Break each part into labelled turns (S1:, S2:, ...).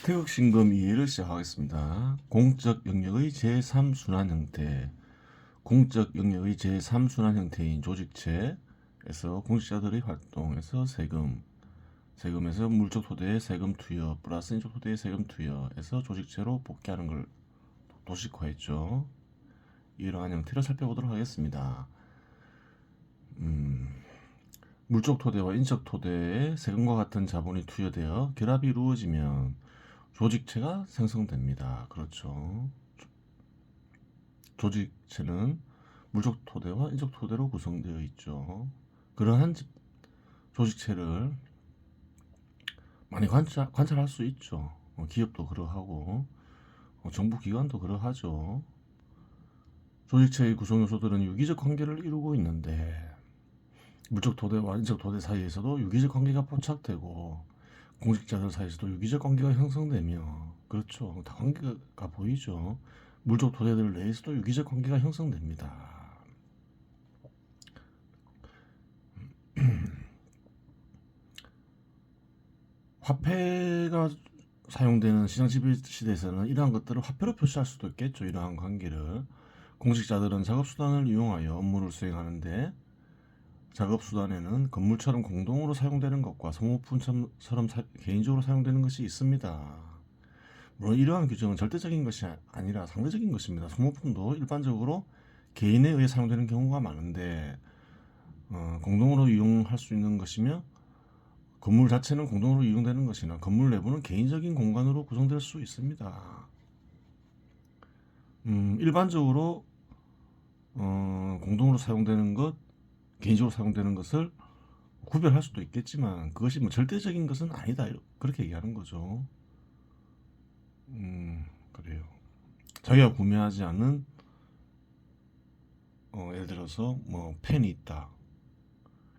S1: 태극신검 이해를 시작하겠습니다. 공적 영역의 제3순환 형태. 공적 영역의 제3순환 형태인 조직체에서 공직자들의 활동에서 세금에서 물적 토대의 세금 투여 플러스 인적 토대의 세금 투여에서 조직체로 복귀하는 걸 도식화했죠. 이러한 형태를 살펴보도록 하겠습니다. 물적 토대와 인적 토대에 세금과 같은 자본이 투여되어 결합이 이루어지면 조직체가 생성됩니다. 그렇죠. 조직체는 물적 토대와 인적 토대로 구성되어 있죠. 그러한 조직체를 많이 관찰할 수 있죠. 기업도 그러하고 정부기관도 그러하죠. 조직체의 구성 요소들은 유기적 관계를 이루고 있는데 물적 토대와 인적 토대 사이에서도 유기적 관계가 포착되고 공직자들 사이에서도 유기적 관계가 형성되며 그렇죠. 다 관계가 보이죠. 물적 토대들 내에서도 유기적 관계가 형성됩니다. 화폐가 사용되는 시장 지배 시대에서는 이러한 것들을 화폐로 표시할 수도 있겠죠. 이러한 관계를 공직자들은 작업수단을 이용하여 업무를 수행하는데 작업수단에는 건물처럼 공동으로 사용되는 것과 소모품처럼 개인적으로 사용되는 것이 있습니다. 물론 이러한 규정은 절대적인 것이 아니라 상대적인 것입니다. 소모품도 일반적으로 개인에 의해 사용되는 경우가 많은데 공동으로 이용할 수 있는 것이며 건물 자체는 공동으로 이용되는 것이나 건물 내부는 개인적인 공간으로 구성될 수 있습니다. 일반적으로 공동으로 사용되는 것, 개인적으로 사용되는 것을 구별할 수도 있겠지만 그것이 뭐 절대적인 것은 아니다 그렇게 얘기하는 거죠. 그래요. 자기가 구매하지 않은 예를 들어서 뭐 펜이 있다.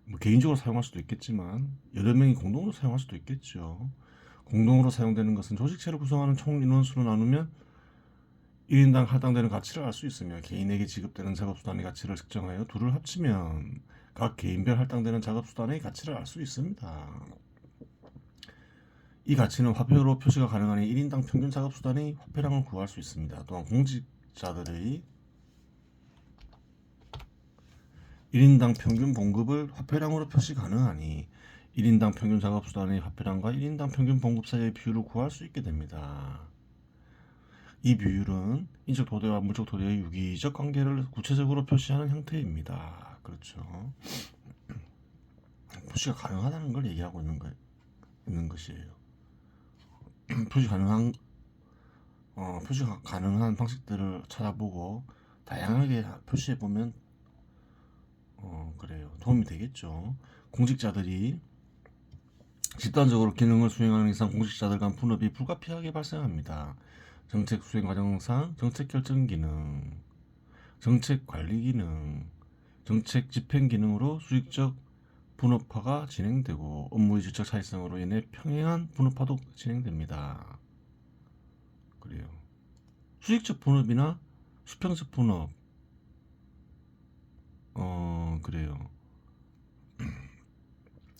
S1: 뭐 개인적으로 사용할 수도 있겠지만 여러 명이 공동으로 사용할 수도 있겠죠. 공동으로 사용되는 것은 조직체를 구성하는 총 인원수로 나누면 1인당 할당되는 가치를 알 수 있으며 개인에게 지급되는 작업수단의 가치를 측정하여 둘을 합치면 각 개인별 할당되는 작업수단의 가치를 알 수 있습니다. 이 가치는 화폐로 표시가 가능하니 1인당 평균 작업수단의 화폐량을 구할 수 있습니다. 또한 공직자들의 1인당 평균 봉급을 화폐량으로 표시 가능하니 1인당 평균 작업수단의 화폐량과 1인당 평균 봉급 사이의 비율을 구할 수 있게 됩니다. 이 비율은 인적 토대와 물적 토대의 유기적 관계를 구체적으로 표시하는 형태입니다. 그렇죠. 표시가 가능하다는 걸 얘기하고 있는 것이에요. 표시가 가능한 방식들을 찾아보고 다양하게 표시해 보면 그래요. 도움이 되겠죠. 공직자들이 집단적으로 기능을 수행하는 이상 공직자들 간 분업이 불가피하게 발생합니다. 정책 수행 과정상 정책 결정 기능, 정책 관리 기능, 정책 집행 기능으로 수직적 분업화가 진행되고 업무의 질적 차이성으로 인해 평행한 분업화도 진행됩니다. 그래요. 수직적 분업이나 수평적 분업, 그래요.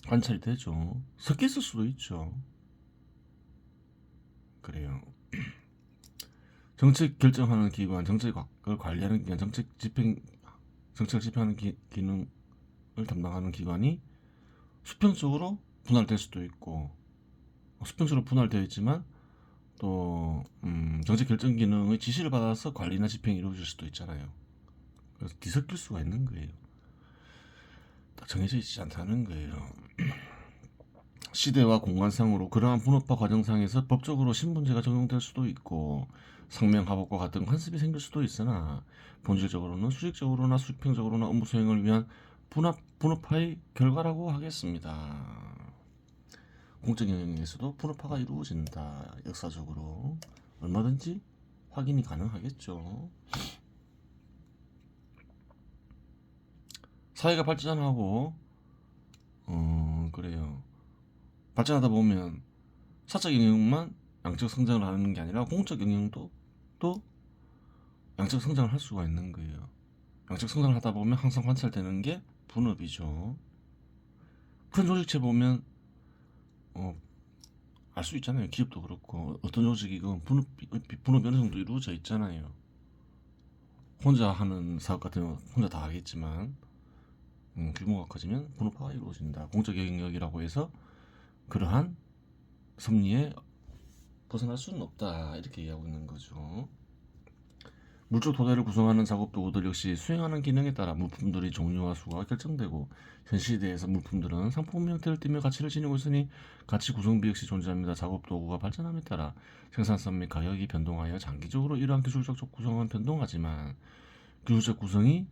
S1: 관찰이 되죠. 섞여 있을 수도 있죠. 그래요. 정책 결정하는 기관, 정책을 관리하는 기관, 정책을 집행하는 기능을 담당하는 기관이 수평적으로 분할될 수도 있고 수평적으로 분할되어 있지만 또 정책 결정 기능의 지시를 받아서 관리나 집행이 이루어질 수도 있잖아요. 그래서 뒤섞일 수가 있는 거예요. 딱 정해져 있지 않다는 거예요. 시대와 공간상으로 그러한 분업화 과정상에서 법적으로 신분제가 적용될 수도 있고 상명하복과 같은 관습이 생길 수도 있으나 본질적으로는 수직적으로나 수평적으로나 업무 수행을 위한 분업화의 결과라고 하겠습니다. 공적 영역에서도 분업화가 이루어진다. 역사적으로 얼마든지 확인이 가능하겠죠. 사회가 발전하고 그래요. 발전하다 보면 사적 영역만 양적 성장을 하는 게 아니라 공적 영역도 또 양적 성장을 할 수가 있는 거예요. 양적 성장을 하다 보면 항상 관찰되는 게 분업이죠. 큰 조직체 보면 알 수 있잖아요. 기업도 그렇고 어떤 조직이건 분업이 어느 정도 이루어져 있잖아요. 혼자 하는 사업 같은 경우 혼자 다 하겠지만 규모가 커지면 분업화가 이루어진다. 공적 영역이라고 해서 그러한 섭리에 벗어날 수는 없다. 이렇게 얘기하고 있는 거죠. 물적 토대를 구성하는 작업 도구들 역시 수행하는 기능에 따라 물품들의 종류와 수가 결정되고 현 시대에서 물품들은 상품 형태를 띠며 가치를 지니고 있으니 가치 구성비 역시 존재합니다. 작업 도구가 발전함에 따라 생산성 및 가격이 변동하여 장기적으로 이러한 기술적 구성은 변동하지만 기술적 구성이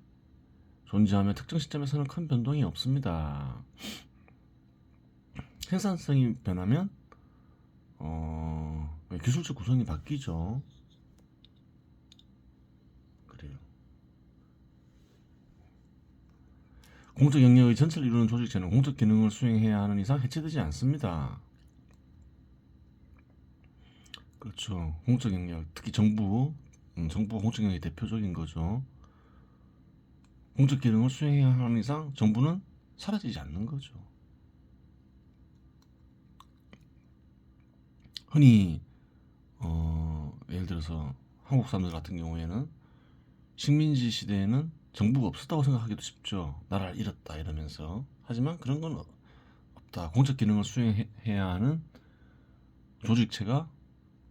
S1: 존재하며 특정 시점에서는 큰 변동이 없습니다. 생산성이 변하면 기술적 구성이 바뀌죠. 그래요. 공적 영역의 전체를 이루는 조직체는 공적 기능을 수행해야 하는 이상 해체되지 않습니다. 그렇죠. 공적 영역, 특히 정부가 공적 영역의 대표적인 거죠. 공적 기능을 수행해야 하는 이상 정부는 사라지지 않는 거죠. 흔히 예를 들어서 한국 사람들 같은 경우에는 식민지 시대에는 정부가 없었다고 생각하기도 쉽죠. 나라를 잃었다 이러면서. 하지만 그런 건 없다. 공적 기능을 수행해야 하는 조직체가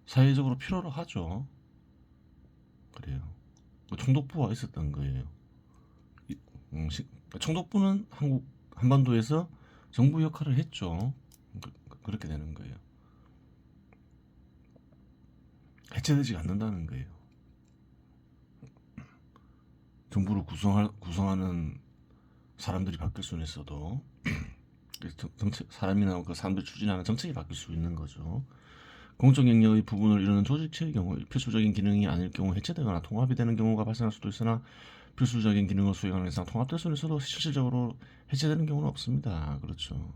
S1: 사회적으로 필요로 하죠. 그래요. 총독부가 있었던 거예요. 총독부는 한반도에서 정부 역할을 했죠. 그렇게 되는 거예요. 해체되지 않는다는 거예요. 정부를 구성하는 사람들이 바뀔 수는 있어도 사람이나 그 사람들 추진하는 정책이 바뀔 수 있는 거죠. 공적 영역의 부분을 이루는 조직체의 경우 필수적인 기능이 아닐 경우 해체되거나 통합이 되는 경우가 발생할 수도 있으나 필수적인 기능을 수행하는 이상 통합될 수는 있어도 실질적으로 해체되는 경우는 없습니다. 그렇죠.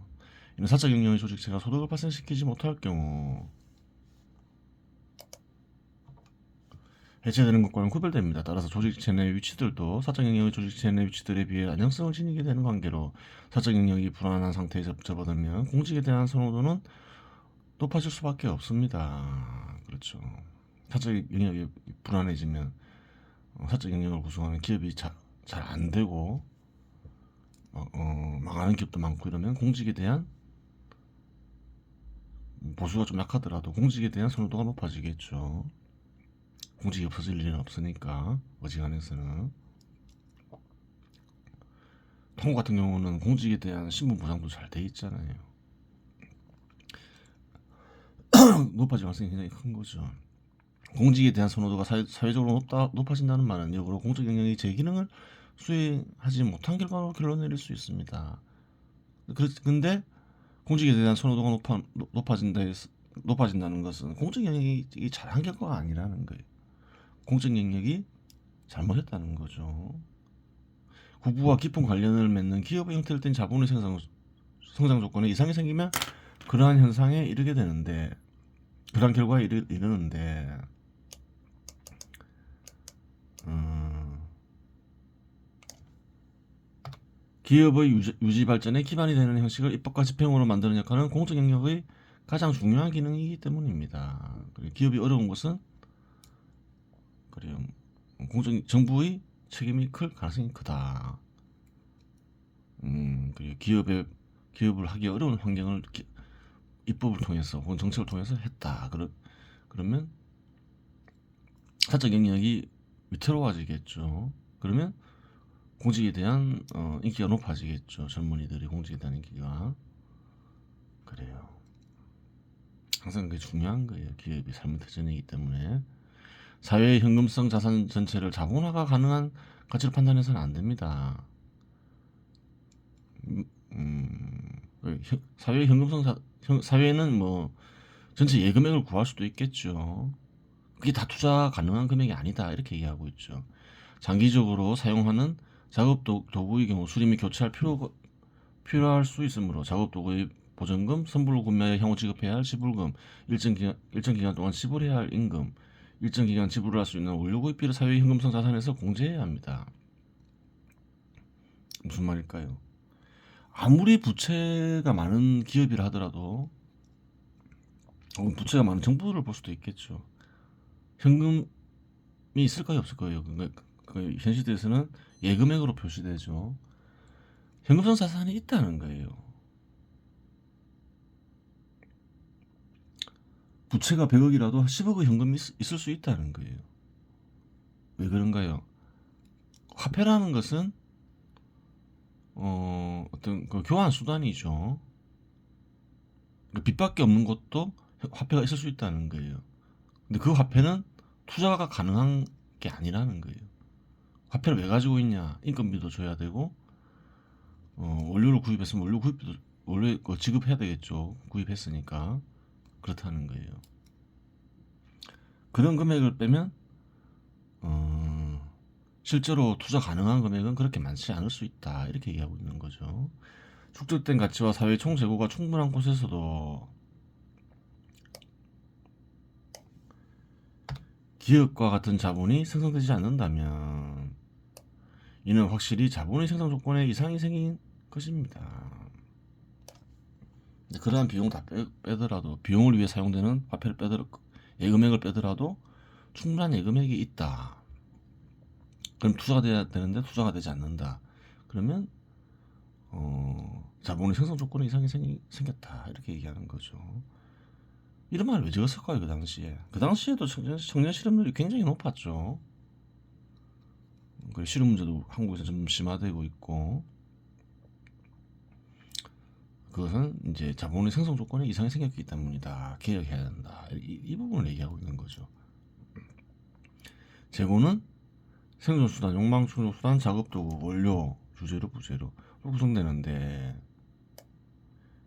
S1: 이는 사적 영역의 조직체가 소득을 발생시키지 못할 경우 해체되는 것과는 구별됩니다. 따라서 조직체 내 위치들도 사적 영역의 조직체 내 위치들에 비해 안정성을 지니게 되는 관계로 사적 영역이 불안한 상태에 접어들면 공직에 대한 선호도는 높아질 수밖에 없습니다. 그렇죠. 사적 영역이 불안해지면 사적 영역을 구성하는 기업이 잘 안 되고 망하는 기업도 많고 이러면 공직에 대한 보수가 좀 약하더라도 공직에 대한 선호도가 높아지겠죠. 공직이 없어질 일은 없으니까 어지간해서는. 통고 같은 경우는 공직에 대한 신분 보장도 잘 돼 있잖아요. 높아질 가능성이 굉장히 큰 거죠. 공직에 대한 선호도가 사회적으로 높아진다는 말은 역으로 공적 영역이 제 기능을 수행하지 못한 결과로 결론 내릴 수 있습니다. 근데 공직에 대한 선호도가 높아진다는 것은 공적 영역이 잘한 결과가 아니라는 거예요. 공적 영역이 잘못했다는 거죠. 국부와 깊은 관련을 맺는 기업의 형태를 뗀 자본의 성장 조건에 이상이 생기면 그러한 현상에 이르게 되는데 그러한 결과에 이르는데 기업의 유지 발전에 기반이 되는 형식을 입법과 집행으로 만드는 역할은 공적 영역의 가장 중요한 기능이기 때문입니다. 기업이 어려운 것은 그래요. 정부의 책임이 클 가능성이 크다. 기업을 하기 어려운 환경을 입법을 통해서 혹은 정책을 통해서 했다. 그러면 사적 영역이 위태로워지겠죠. 그러면 공직에 대한 인기가 높아지겠죠. 젊은이들이 공직에 대한 인기가. 그래요. 항상 그게 중요한 거예요. 기업이 삶의 터전이기 때문에. 사회의 현금성 자산 전체를 자본화가 가능한 가치로 판단해서는 안 됩니다. 사회의 사회는 뭐 전체 예금액을 구할 수도 있겠죠. 그게 다 투자 가능한 금액이 아니다 이렇게 얘기하고 있죠. 장기적으로 사용하는 작업 도구의 경우 수리 및 교체할 필요할 수 있으므로 작업 도구의 보전금, 선불로 구매하여 향후 지급해야 할 지불금, 일정 기간 동안 지불해야 할 임금, 일정 기간 지불을 할 수 있는 원료구입비를 사회의 현금성 자산에서 공제해야 합니다. 무슨 말일까요? 아무리 부채가 많은 기업이라 하더라도 부채가 많은 정부를 볼 수도 있겠죠. 현금이 있을까요, 없을까요? 현 시대에서는 예금액으로 표시되죠. 현금성 자산이 있다는 거예요. 부채가 100억이라도 10억의 현금이 있을 수 있다는 거예요. 왜 그런가요? 화폐라는 것은 어떤 그 교환 수단이죠. 빚밖에 없는 것도 화폐가 있을 수 있다는 거예요. 근데 그 화폐는 투자가 가능한 게 아니라는 거예요. 화폐를 왜 가지고 있냐? 인건비도 줘야 되고, 원료를 구입했으면 원료 구입비도 원래 지급해야 되겠죠. 구입했으니까. 그렇다는 거예요. 그런 금액을 빼면 실제로 투자 가능한 금액은 그렇게 많지 않을 수 있다. 이렇게 얘기하고 있는 거죠. 축적된 가치와 사회 총재고가 충분한 곳에서도 기업과 같은 자본이 생성되지 않는다면 이는 확실히 자본의 생성 조건에 이상이 생긴 것입니다. 그러한 비용 다 빼더라도 비용을 위해 사용되는 화폐를 예금액을 빼더라도 충분한 예금액이 있다. 그럼 투자가 돼야 되는데 투자가 되지 않는다. 그러면 자본의 생성 조건에 이상이 생겼다. 이렇게 얘기하는 거죠. 이런 말을 왜 적었을까요? 그 당시에. 그 당시에도 청년 실업률이 굉장히 높았죠. 그리고 실업 문제도 한국에서 좀 심화되고 있고, 그것은 이제 자본의 생성 조건에 이상이 생겼기 때문이다. 개혁해야 된다. 이 부분을 얘기하고 있는 거죠. 재고는 생존수단, 욕망충족수단, 작업도구, 원료, 주재료, 부재료 구성되는데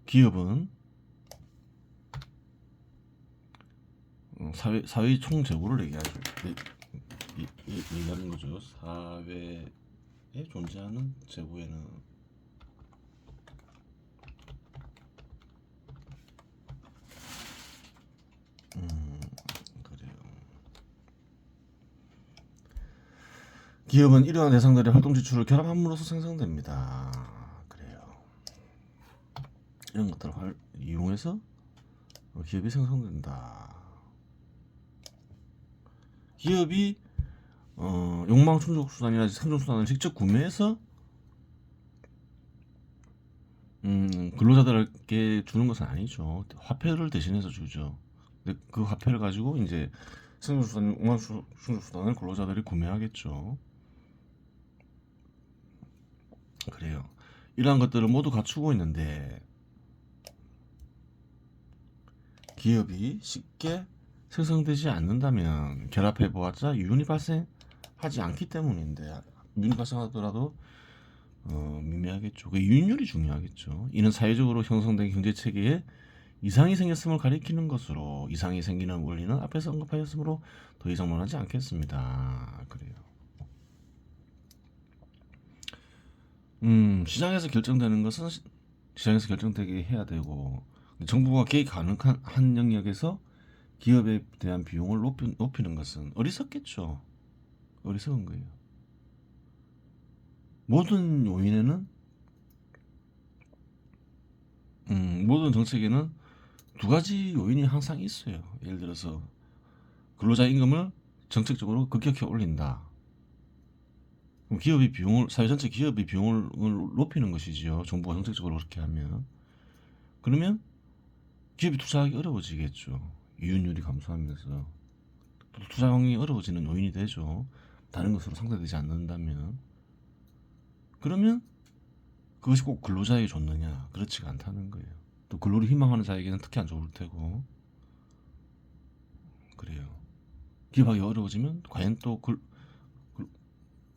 S1: 기업은 사회 총 재고를 얘기하는 거죠. 사회에 존재하는 재고에는 그래요. 기업은 이러한 대상들의 활동 지출을 결합함으로써 생성됩니다. 그래요. 이런 것들을 이용해서 기업이 생성된다. 기업이 욕망 충족 수단이나 생존 수단을 직접 구매해서 근로자들에게 주는 것은 아니죠. 화폐를 대신해서 주죠. 근데 그 화폐를 가지고 이제 생존 수단, 욕망 충족 수단을 근로자들이 구매하겠죠. 그래요. 이러한 것들을 모두 갖추고 있는데 기업이 쉽게 생성되지 않는다면 결합해 보았자 유연이 발생하지 않기 때문인데, 유연이 발생하더라도 미미하겠죠. 그 유인율이 중요하겠죠. 이는 사회적으로 형성된 경제 체계에 이상이 생겼음을 가리키는 것으로 이상이 생기는 원리는 앞에서 언급하였으므로 더 이상 논하지 않겠습니다. 그래요. 시장에서 결정되는 것은 시장에서 결정되게 해야 되고, 정부가 개입 가능한 한 영역에서 기업에 대한 비용을 높이는 것은 어리석겠죠. 어리석은 거예요. 모든 요인에는 모든 정책에는 두 가지 요인이 항상 있어요. 예를 들어서 근로자 임금을 정책적으로 급격히 올린다. 그럼 기업의 비용을, 사회 전체 기업의 비용을 높이는 것이지요. 정부가 정책적으로 그렇게 하면. 그러면 기업이 투자하기 어려워지겠죠. 이윤율이 감소하면서 또 투자 환경이 어려워지는 요인이 되죠. 다른 것으로 상대되지 않는다면. 그러면 그것이 꼭 근로자에게 좋느냐? 그렇지가 않다는 거예요. 또 근로를 희망하는 자에게는 특히 안 좋을 테고. 그래요. 기업하기 어려워지면 과연 또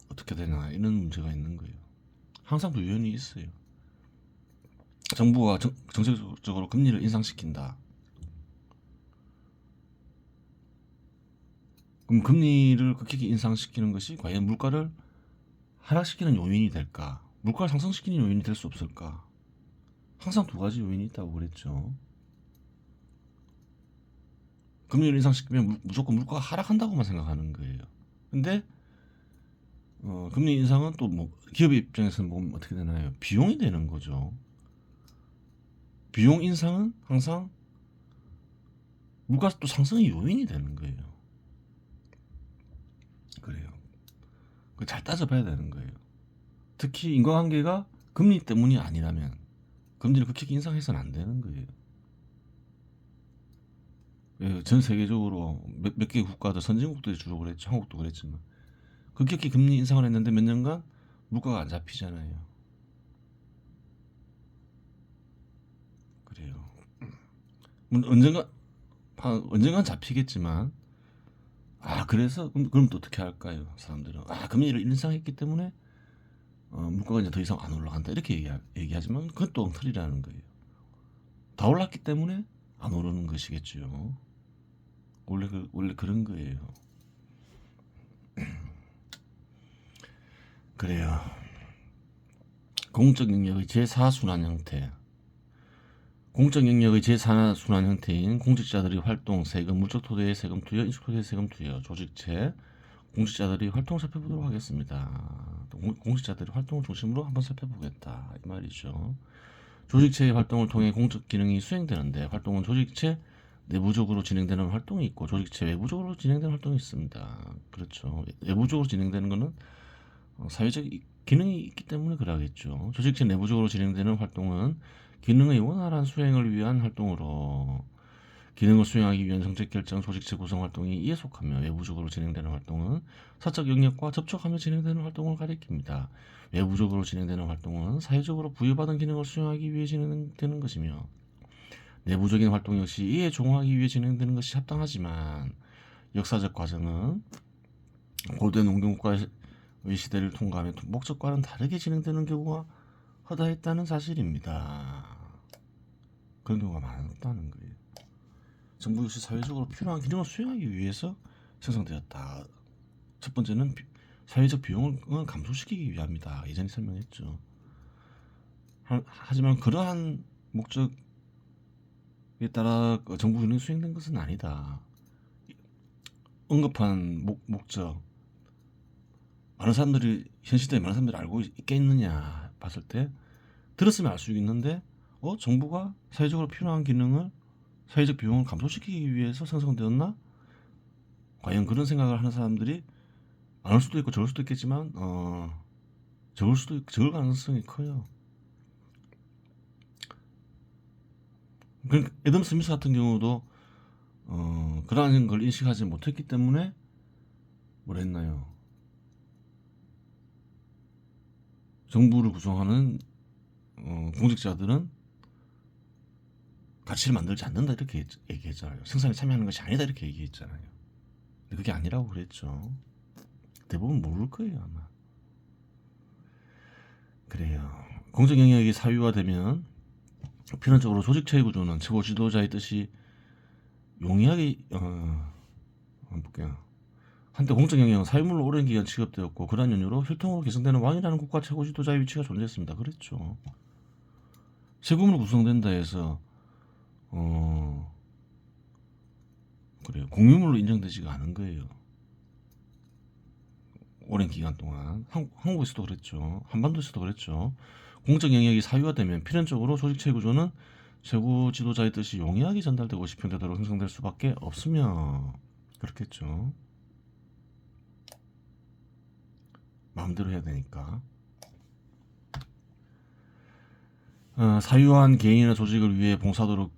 S1: 어떻게 되나, 이런 문제가 있는 거예요. 항상 그 요인이 있어요. 정부가 정책적으로 금리를 인상시킨다. 그럼 금리를 급격히 인상시키는 것이 과연 물가를 하락시키는 요인이 될까? 물가를 상승시키는 요인이 될 수 없을까? 항상 두 가지 요인이 있다고 그랬죠. 금리를 인상시키면 무조건 물가가 하락한다고만 생각하는 거예요. 근데 금리 인상은 또 뭐 기업 입장에서는 보면 어떻게 되나요? 비용이 되는 거죠. 비용 인상은 항상 물가 또 상승의 요인이 되는 거예요. 그래요. 잘 따져봐야 되는 거예요. 특히 인과관계가 금리 때문이 아니라면 금리를 급격히 인상해서는 안 되는 거예요. 전 세계적으로 몇 개 국가들 선진국들이 주로 그랬죠. 한국도 그랬지만 급격히 금리 인상을 했는데 몇 년간 물가가 안 잡히잖아요. 그래요. 언젠간 잡히겠지만 그래서 그럼 또 어떻게 할까요? 사람들은 금리를 인상했기 때문에 물가가 이제 더 이상 안 올라간다 이렇게 얘기하지만 그건 또 엉터리라는 거예요. 다 올랐기 때문에 안 오르는 것이겠죠. 원래 그런 거예요. 그래요. 공적 영역의 제4순환 형태. 공적 영역의 제4순환 형태인 공직자들의 활동, 세금, 물적 토대의 세금 투여, 인적 토대의 세금 투여, 조직체, 공직자들의 활동을 살펴보도록 하겠습니다. 공직자들의 활동을 중심으로 한번 살펴보겠다 이 말이죠. 조직체의 활동을 통해 공적 기능이 수행되는데 활동은 조직체 내부적으로 진행되는 활동이 있고 조직체 외부적으로 진행되는 활동이 있습니다. 그렇죠. 외부적으로 진행되는 것은 사회적 기능이 있기 때문에 그러겠죠. 조직체 내부적으로 진행되는 활동은 기능의 원활한 수행을 위한 활동으로 기능을 수행하기 위한 정책 결정, 조직체 구성 활동이 이에 속하며 외부적으로 진행되는 활동은 사적 영역과 접촉하며 진행되는 활동을 가리킵니다. 외부적으로 진행되는 활동은 사회적으로 부여받은 기능을 수행하기 위해 진행되는 것이며 내부적인 활동 역시 이에 종응하기 위해 진행되는 것이 합당하지만 역사적 과정은 고대 농경국가의 시대를 통과하며 목적과는 다르게 진행되는 경우가 허다했다는 사실입니다. 그런 경우가 많았다는 거예요. 정부 역시 사회적으로 필요한 기능을 수행하기 위해서 생성되었다. 첫 번째는 사회적 비용을 감소시키기 위함이다. 예전에 설명했죠. 하지만 그러한 목적에 따라 정부 기능이 수행된 것은 아니다. 언급한 목적 많은 사람들이 현 시대에 많은 사람들이 알고 있겠느냐 봤을 때 들었으면 알 수 있는데 정부가 사회적으로 필요한 기능을 사회적 비용을 감소시키기 위해서 생성되었나? 과연 그런 생각을 하는 사람들이 많을 수도 있고 적을 수도 있겠지만 적을 가능성이 커요. 그러니까 애덤 스미스 같은 경우도 그러한 걸 인식하지 못했기 때문에 뭘 했나요? 정부를 구성하는 공직자들은 가치를 만들지 않는다 이렇게 얘기했잖아요. 생산에 참여하는 것이 아니다 이렇게 얘기했잖아요. 근데 그게 아니라고 그랬죠. 대부분 모를 거예요 아마. 그래요. 공적 영역이 사유화되면 필연적으로 조직체의 구조는 최고 지도자의 뜻이 용이하게 볼게요. 한때 공적 영역은 사유물로 오랜 기간 취급되었고 그러한 연유로 혈통으로 계승되는 왕이라는 국가 최고 지도자의 위치가 존재했습니다. 그랬죠. 세금으로 구성된다 해서 그래요. 공유물로 인정되지가 않은 거예요. 오랜 기간 동안 한국에서도 그랬죠. 한반도에서도 그랬죠. 공적 영역이 사유화되면 필연적으로 조직체 구조는 최고 지도자의 뜻이 용이하게 전달되고 싶은 대로 형성될 수밖에 없으며 그렇겠죠. 마음대로 해야 되니까. 사유한 개인이나 조직을 위해 봉사하도록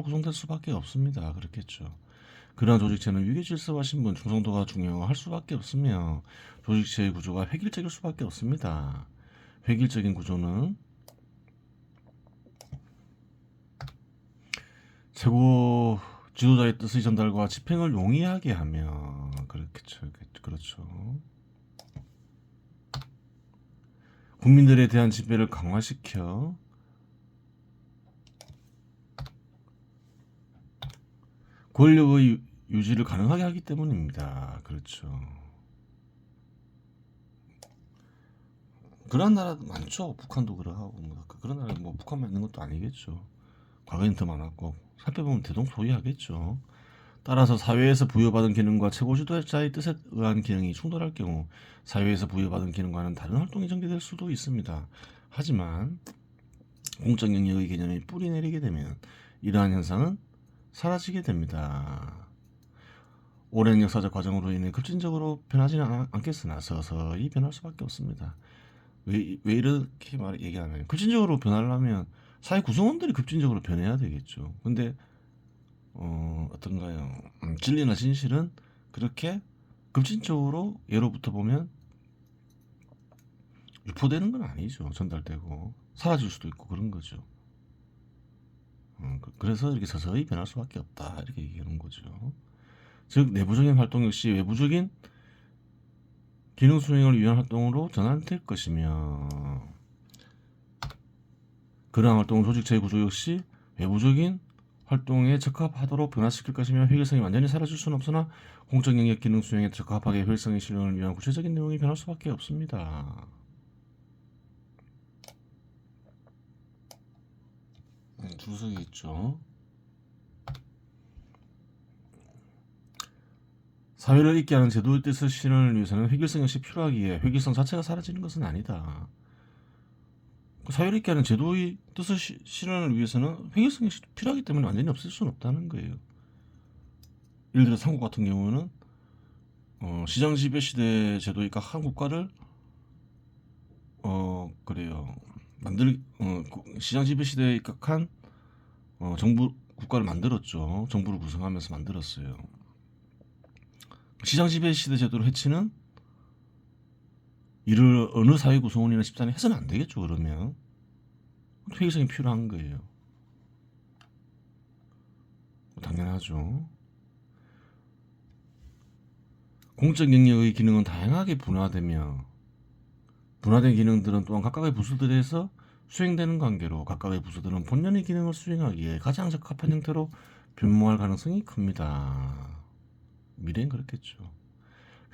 S1: 구성될 수밖에 없습니다. 그렇겠죠. 그러한 조직체는 위계 질서와 신분, 충성도가 중요할 수밖에 없으며 조직체의 구조가 획일적일 수밖에 없습니다. 획일적인 구조는 최고 지도자의 뜻의 전달과 집행을 용이하게 하며 그렇죠. 국민들에 대한 지배를 강화시켜 권력의 유지를 가능하게 하기 때문입니다. 그렇죠. 그런 나라도 많죠. 북한도 그러하고 그런 나라 북한만 있는 것도 아니겠죠. 과거에는 더 많았고 살펴보면 대동소이하겠죠. 따라서 사회에서 부여받은 기능과 최고 지도자의 뜻에 의한 기능이 충돌할 경우 사회에서 부여받은 기능과는 다른 활동이 전개될 수도 있습니다. 하지만 공적 영역의 개념이 뿌리 내리게 되면 이러한 현상은 사라지게 됩니다. 오랜 역사적 과정으로 인해 급진적으로 변하지는 않겠으나 서서히 변할 수밖에 없습니다. 왜 이렇게 얘기하나요? 급진적으로 변하려면 사회 구성원들이 급진적으로 변해야 되겠죠. 근데 어떤가요? 진리나 진실은 그렇게 급진적으로 예로부터 보면 유포되는 건 아니죠. 전달되고 사라질 수도 있고 그런 거죠. 그래서 이렇게 서서히 변할 수밖에 없다 이렇게 얘기하는 거죠. 즉 내부적인 활동 역시 외부적인 기능 수행을 위한 활동으로 전환될 것이며 그러한 활동은 조직 재구조 역시 외부적인 활동에 적합하도록 변화시킬 것이며 회계성이 완전히 사라질 수는 없으나 공적 영역 기능 수행에 적합하게 효율성의 실현을 위한 구체적인 내용이 변할 수밖에 없습니다. 주석이 있죠. 사회를 있게 하는 제도의 뜻을 실현을 위해서는 획일성 역시 필요하기에 획일성 자체가 사라지는 것은 아니다. 사회를 있게 하는 제도의 뜻을 실현을 위해서는 획일성 역시 필요하기 때문에 완전히 없앨 수는 없다는 거예요. 예를 들어 한국 같은 경우는 시장 지배 시대 제도의 한 국가를 그래요. 시장 지배 시대에 입각한 정부 국가를 만들었죠. 정부를 구성하면서 만들었어요. 시장 지배 시대 제도를 해치는 이를 어느 사회 구성원이나 집단이 해서는 안 되겠죠. 그러면 회의성이 필요한 거예요. 당연하죠. 공적 영역의 기능은 다양하게 분화되며 분화된 기능들은 또한 각각의 부서들에서 수행되는 관계로 각각의 부서들은 본연의 기능을 수행하기에 가장 적합한 형태로 변모할 가능성이 큽니다. 미래엔 그렇겠죠.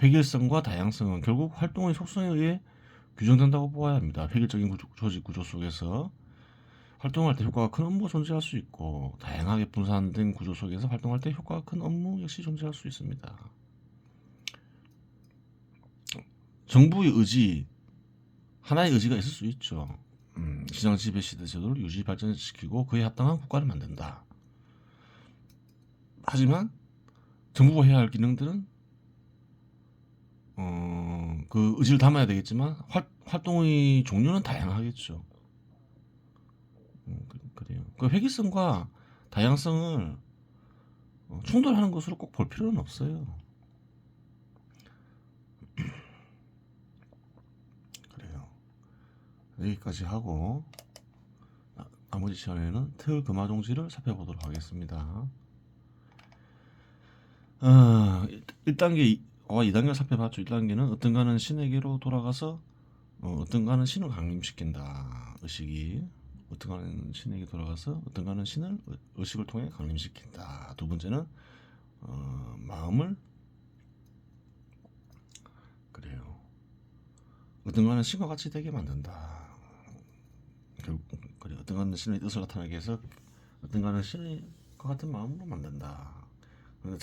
S1: 획일성과 다양성은 결국 활동의 속성에 의해 규정된다고 보아야 합니다. 획일적인 조직 구조 속에서 활동할 때 효과가 큰 업무가 존재할 수 있고 다양하게 분산된 구조 속에서 활동할 때 효과가 큰 업무 역시 존재할 수 있습니다. 정부의 의지, 하나의 의지가 있을 수 있죠. 시장 지배 시대 제도를 유지 발전시키고 그에 합당한 국가를 만든다. 하지만 정부가 해야 할 기능들은 그 의지를 담아야 되겠지만 활동의 종류는 다양하겠죠. 그래요. 그 획일성과 다양성을 충돌하는 것으로 꼭 볼 필요는 없어요. 그래요. 여기까지 하고 나머지 시간에는 태울 금화종지를 살펴보도록 하겠습니다. 1단계와 2단계를 살펴봤죠. 1단계는 어떤가는 신에게로 돌아가서 어떤가는 신을 강림시킨다. 의식이 어떤가는 신에게 돌아가서 어떤가는 신을 의식을 통해 강림시킨다. 두 번째는 마음을 그래요. 어떤가는 신과 같이 되게 만든다. 결국 그래 어떤가는 신의 뜻을 나타나게 해서 어떤가는 신과 같은 마음으로 만든다. 그런데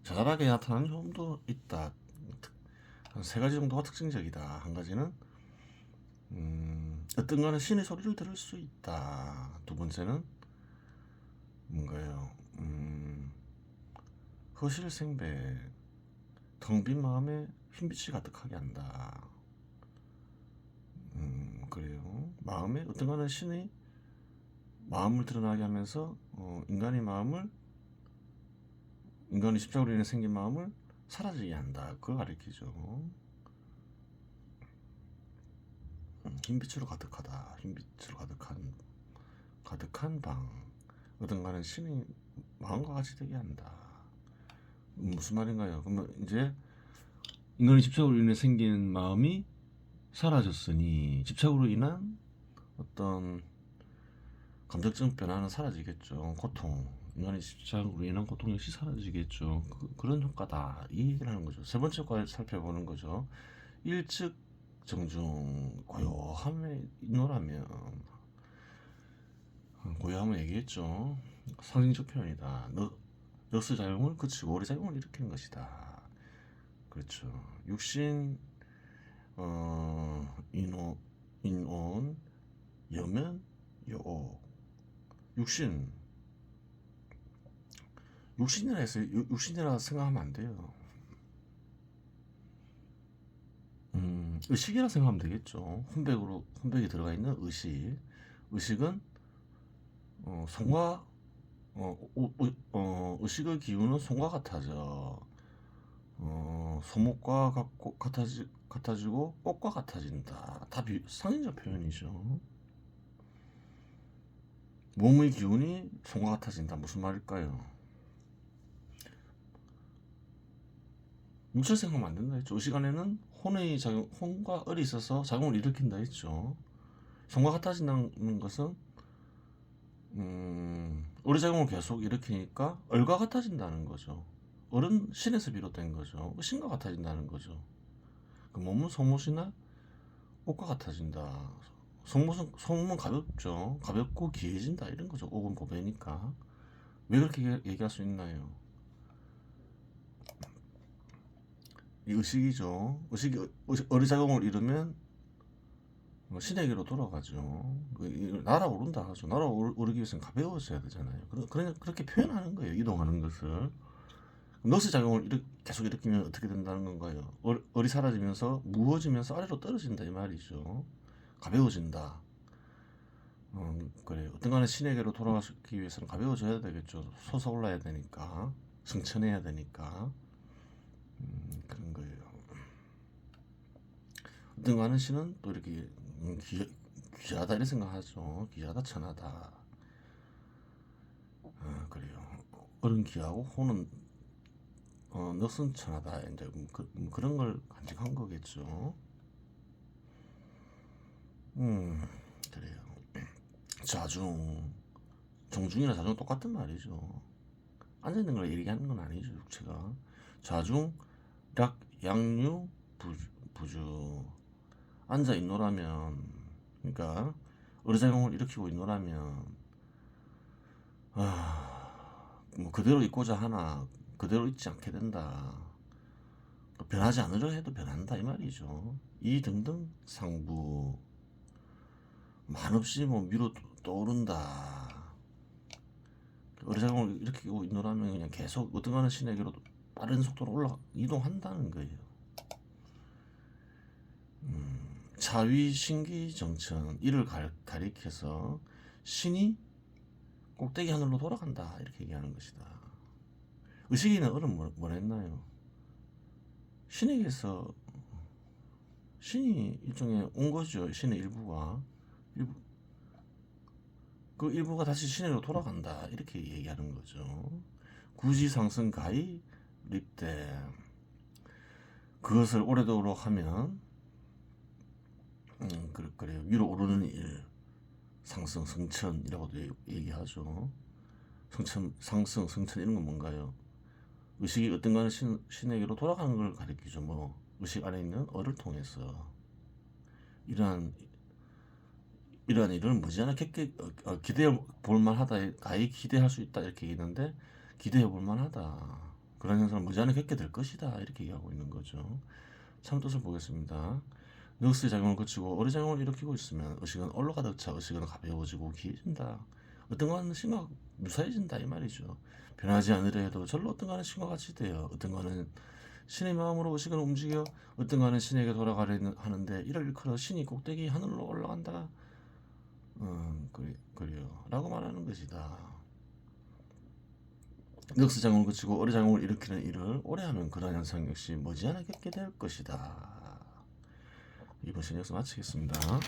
S1: 자잘하게 나타나는 점도 있다. 한 세 가지 정도가 특징적이다. 한 가지는 어떤가는 신의 소리를 들을 수 있다. 두 번째는 뭔가요? 허실생배 텅 빈 마음에 흰빛이 가득하게 한다. 그래요. 마음에 어떤가는 신의 마음을 드러나게 하면서 인간이 십자가로 인해 생긴 마음을 사라지게 한다. 그걸 가리키죠. 흰빛으로 가득하다. 흰빛으로 가득한 방. 어떤가는 신이 마음과 같이 되게 한다. 무슨 말인가요? 그러면 이제 인간이 집착으로 인해 생긴 마음이 사라졌으니 집착으로 인한 어떤 감정적 변화는 사라지겠죠. 고통, 인간의 집착으로 인한 고통 역시 사라지겠죠. 그런 효과다. 이 얘기를 하는 거죠. 세 번째 효과를 살펴보는 거죠. 일측 정중 고요함에 있노라면 고요함을 얘기했죠. 상징적 표현이다. 넉스 작용을 그치고 오리 작용을 일으키는 것이다. 그렇죠. 육신 인온 여면 여오 육신. 육신이라 해서 육신이라 생각하면 안 돼요. 의식이라 생각하면 되겠죠. 혼백이 들어가 있는 의식. 의식은 손과 의식의 기운은 손과 같아져. 소목과 같아지고 꽃과 같아진다. 다 상징적 표현이죠. 몸의 기운이 손과 같아진다. 무슨 말일까요? 육체 생각하면 안 된다 했죠. 의식 안에는 혼과 을이 있어서 작용을 일으킨다 했죠. 손과 같아진다는 것은 의리작용을 계속 일으키니까 을과 같아진다는 거죠. 을은 신에서 비롯된 거죠. 신과 같아진다는 거죠. 그 몸은 속못이나 옷과 같아진다. 속몸은 가볍죠. 가볍고 기해진다 이런 거죠. 옥은 고배니까. 왜 그렇게 얘기할 수 있나요? 이 의식이죠. 의식이 어리작용을 이루면 신에게로 돌아가죠. 날아오른다 하죠. 날아오르기 위해서는 가벼워져야 되잖아요. 그렇게 표현하는 거예요. 이동하는 것을. 너스 작용을 계속 일으키면 어떻게 된다는 건가요? 얼이 사라지면서 무거워지면서 아래로 떨어진다 이 말이죠. 가벼워진다. 그래요. 어떤 간에 신에게로 돌아가기 위해서는 가벼워져야 되겠죠. 솟아올라야 되니까. 승천해야 되니까. 그런 거예요. 어떤 간에 신은 또 이렇게 귀하다 이런 생각하죠. 귀하다 천하다. 그래요. 얼은 귀하고 호는 넋은 천하다. 이제 그런 걸 간직한 거겠죠. 그래요. 자중, 정중이나 자중 똑같은 말이죠. 앉아 있는 걸 얘기하는 건 아니죠. 육체가 자중, 락, 양유, 부주. 앉아 있노라면, 그러니까 의사작용을 일으키고 있노라면, 뭐 그대로 있고자 하나 그대로 있지 않게 된다. 변하지 않으려 해도 변한다 이 말이죠. 이 등등 상부 한없이 뭐 위로 떠오른다. 의사작용을 일으키고 있노라면 그냥 계속 어떤 신에게로 빠른 속도로 이동한다는 거예요. 자위 신기 정천 이를 가리켜서 신이 꼭대기 하늘로 돌아간다 이렇게 얘기하는 것이다. 의식이는 얼은 뭐라 했나요? 신에게서 신이 일종의 온 거죠. 신의 그 일부가 다시 신에게로 돌아간다 이렇게 얘기하는 거죠. 구지상승 가히 립대 그것을 오래도록 하면 그래요. 위로 오르는 일 상승 승천이라고도 얘기하죠. 상승 승천 이런 건 뭔가요? 의식이 어떤 가는 신에게로 돌아가는 걸 가리키죠. 뭐 의식 안에 있는 얼을 통해서 이러한 일을 무지하게 기대해 볼 만하다. 가히 기대할 수 있다 이렇게 얘기했는데 기대해 볼 만하다. 그런 현상을 무지하게 겪게 될 것이다 이렇게 얘기하고 있는 거죠. 참 뜻을 보겠습니다. 늑스의 작용을 거치고 어리 작용을 일으키고 있으면 의식은 얼로 가득 차 의식은 가벼워지고 기해진다. 어떤 거는 신과 무사해진다 이 말이죠. 변하지 않으려 해도 절로 어떤 거는 신과 같이 돼요. 어떤 거는 신의 마음으로 의식을 움직여 어떤 거는 신에게 돌아가려 하는데 이를 일컬어 신이 꼭대기 하늘로 올라간다. 그래요. 라고 말하는 것이다. 늑스 작용을 거치고 어리 작용을 일으키는 일을 오래 하면 그러한 현상 역시 머지않아 겪게 될 것이다. 이번 시간 여기서 마치겠습니다.